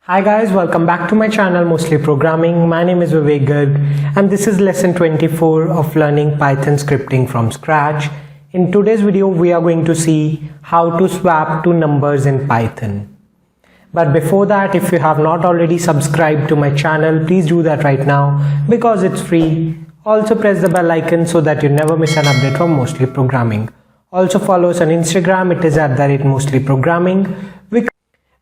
Hi guys, welcome back to my channel Mostly Programming. My name is Vivek Garg and this is lesson 24 of learning Python scripting from scratch. In today's video we are going to see how to swap two numbers in Python. But before that, if you have not already subscribed to my channel, please do that right now because it's free. Also press the bell icon so that you never miss an update from Mostly Programming. Also follow us on Instagram, it is @mostlyprogramming.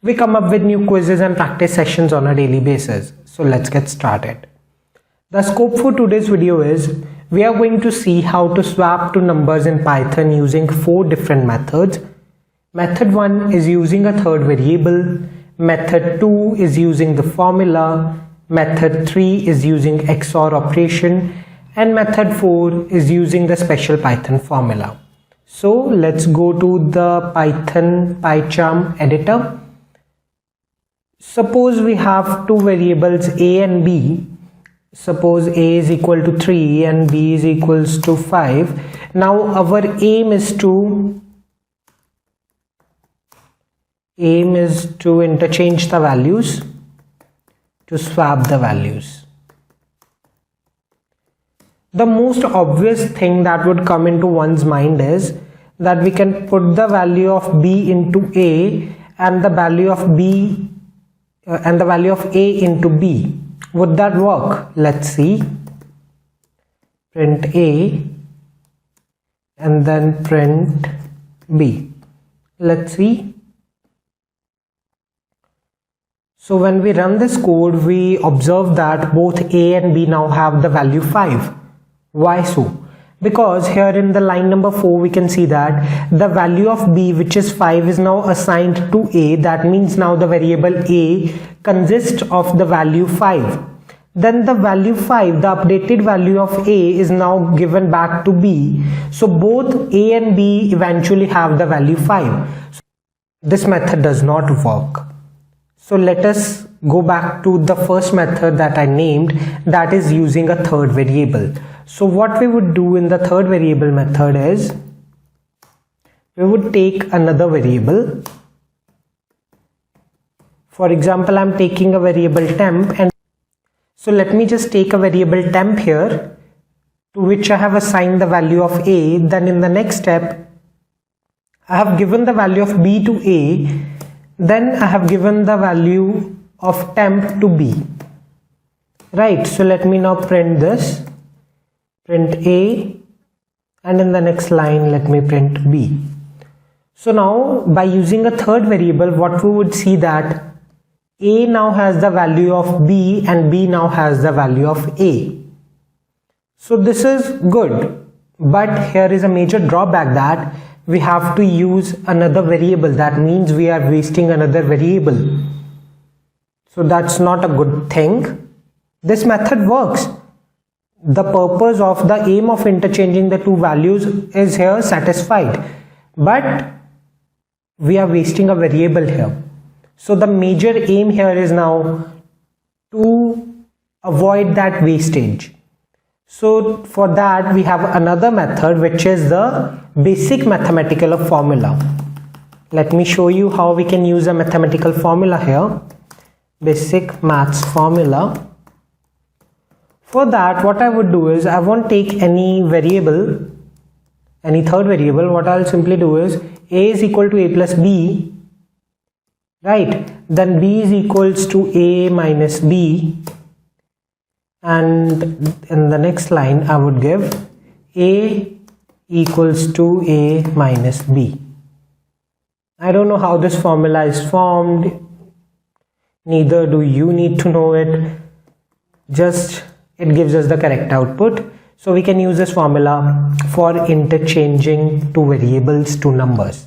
We come up with new quizzes and practice sessions on a daily basis. So let's get started. The scope for today's video is we are going to see how to swap two numbers in Python using 4 different methods. Method 1 is using a third variable. Method 2 is using the formula. Method 3 is using Xor operation. And method 4 is using the special Python formula. So let's go to the Python PyCharm editor. Suppose we have two variables a and b. Suppose a is equal to 3 and b is equals to 5. Now our aim is to interchange the values, to swap the values. The most obvious thing that would come into one's mind is that we can put the value of b into a and the value of b and the value of a into b. Would that work? Let's see. Print a and then print b. Let's see. So when we run this code, we observe that both a and b now have the value 5. Why so? Because here in the line number 4 we can see that the value of b, which is 5, is now assigned to a. That means now the variable a consists of the value 5. Then the value 5, the updated value of a, is now given back to b. So both a and b eventually have the value 5. So this method does not work. So let us go back to the first method that I named, that is using a third variable. So what we would do in the third variable method is we would take another variable. For example, I'm taking a variable temp, and so let me just take a variable temp here to which I have assigned the value of a. Then in the next step I have given the value of b to a. Then I have given the value of temp to b. Right, so let me now print this. Print a, and in the next line let me print b. So now by using a third variable, what we would see that a now has the value of b and b now has the value of a. So this is good, but here is a major drawback that we have to use another variable. That means we are wasting another variable. So that's not a good thing. This method works. The purpose of the aim of interchanging the two values is here satisfied, but we are wasting a variable here. So the major aim here is now to avoid that wastage. So for that we have another method, which is the basic mathematical formula. Let me show you how we can use a mathematical formula here. Basic maths formula. For that, what I would do is I won't take any variable, any third variable. What I'll simply do is a is equal to a plus b, right? Then b is equals to a minus b, and in the next line I would give a equals to a minus b. I don't know how this formula is formed, neither do you need to know it, just it gives us the correct output. So we can use this formula for interchanging two variables to numbers.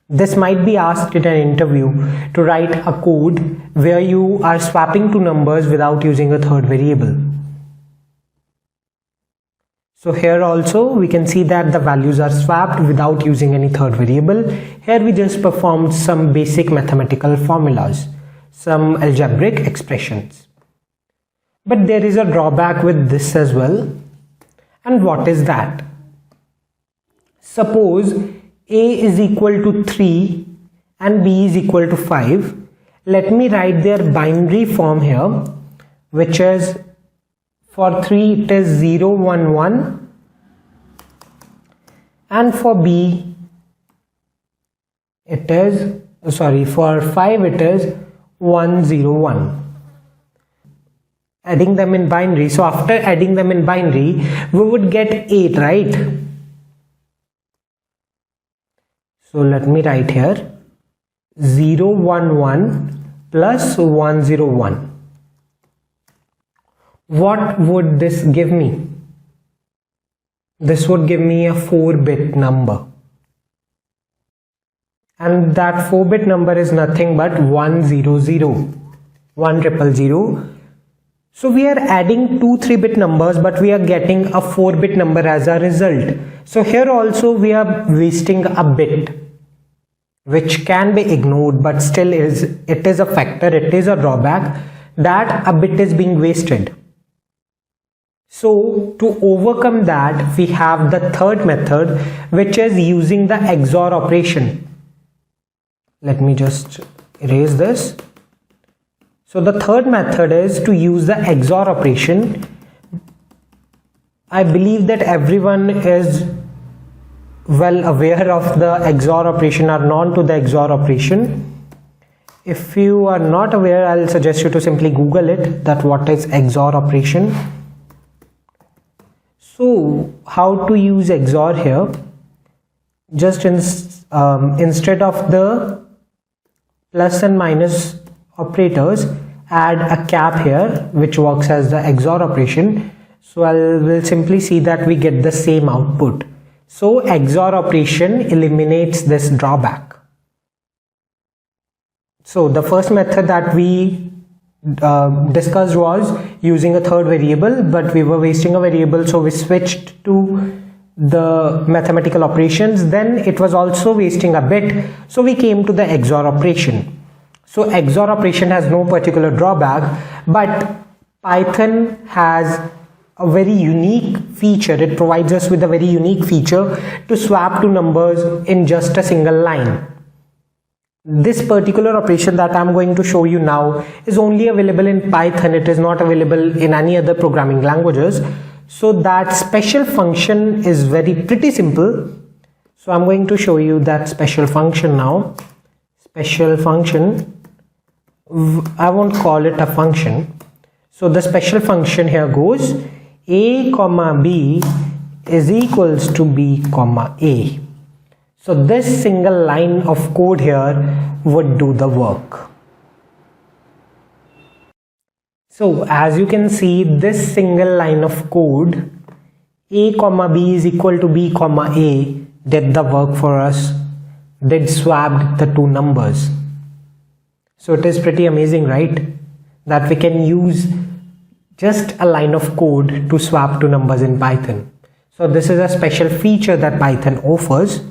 This might be asked in an interview to write a code where you are swapping two numbers without using a third variable. So here also we can see that the values are swapped without using any third variable. Here we just performed some basic mathematical formulas, some algebraic expressions. But there is a drawback with this as well. And what is that? Suppose a is equal to 3 and b is equal to 5, let me write their binary form here, which is for 3 it is 0 1 1 and for B it is for 5 it is 1 0 1. Adding them in binary, so after adding them in binary we would get 8, right? So let me write here 0 1 1 plus 1 0 1. What would this give me? This would give me a 4-bit number, and that 4-bit number is nothing but 100 1000. So we are adding 2 3-bit numbers, but we are getting a 4-bit number as a result. So here also we are wasting a bit, which can be ignored, but still it is a factor, it is a drawback that a bit is being wasted. So to overcome that, we have the third method, which is using the XOR operation. Let me just erase this. So the third method is to use the XOR operation. I believe that everyone is well aware of the XOR operation or known to the XOR operation. If you are not aware, I'll suggest you to simply Google it, that what is XOR operation. So how to use XOR here? Just instead of the plus and minus operators, add a cap here which works as the XOR operation. So we'll simply see that we get the same output. So XOR operation eliminates this drawback. So the first method that we discussed was using a third variable, but we were wasting a variable, so we switched to the mathematical operations. Then it was also wasting a bit, so we came to the XOR operation. So XOR operation has no particular drawback, but Python has a very unique feature. It provides us with a very unique feature to swap two numbers in just a single line. This particular operation that I'm going to show you now is only available in Python. It is not available in any other programming languages. So that special function is pretty simple. So I'm going to show you that special function now. Special function, I won't call it a function. So the special function here goes a comma b is equals to b comma a. So this single line of code here would do the work. So as you can see, this single line of code, a comma b is equal to b comma a, did the work for us, did swap the two numbers. So it is pretty amazing, right? That we can use just a line of code to swap two numbers in Python. So this is a special feature that Python offers.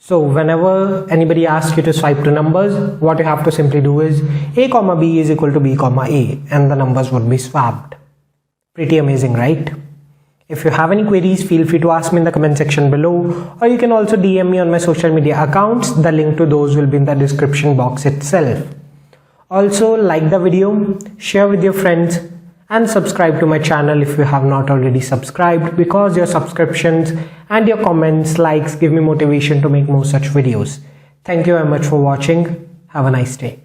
So whenever anybody asks you to swipe two numbers, what you have to simply do is a comma b is equal to b comma a, and the numbers would be swapped. Pretty amazing, right? If you have any queries, feel free to ask me in the comment section below, or you can also DM me on my social media accounts. The link to those will be in the description box itself. Also, like the video, share with your friends, and subscribe to my channel if you have not already subscribed, because your subscriptions and your comments, likes give me motivation to make more such videos. Thank you very much for watching. Have a nice day.